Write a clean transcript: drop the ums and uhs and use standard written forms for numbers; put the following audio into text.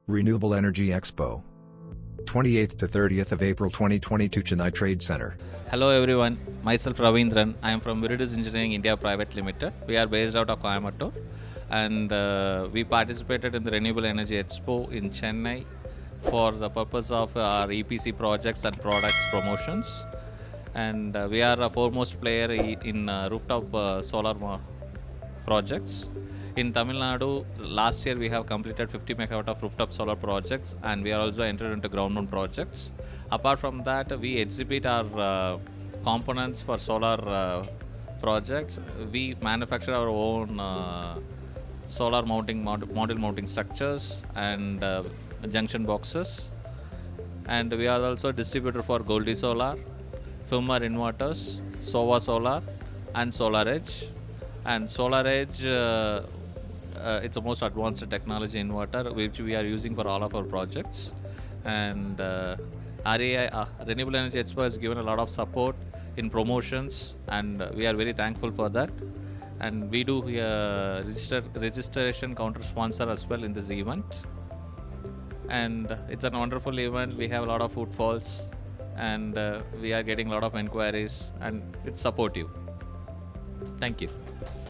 Renewable Energy Expo. 28th to 30th of April 2022, Chennai Trade Center. Hello everyone, myself Ravindran. I am from Viridis Engineering India Private Limited. We are based out of Coimbatore, and we participated in the Renewable Energy Expo in Chennai for the purpose of our EPC projects and products promotions. And we are a foremost player in rooftop solar projects. In Tamil Nadu, last year we have completed 50 megawatt of rooftop solar projects, and we are also entered into ground mount projects. Apart from that, we exhibit our components for solar projects. We manufacture our own solar module mounting structures and junction boxes. And we are also distributor for Goldie Solar, Firmer Inverters, Sova Solar, and Solar Edge. And Solar Edge, it's the most advanced technology inverter which we are using for all of our projects. And Renewable Energy Expo has given a lot of support in promotions, and we are very thankful for that. And we do registration counter sponsor as well in this event. And it's a wonderful event. We have a lot of footfalls, and we are getting a lot of inquiries, and it's supportive. Thank you.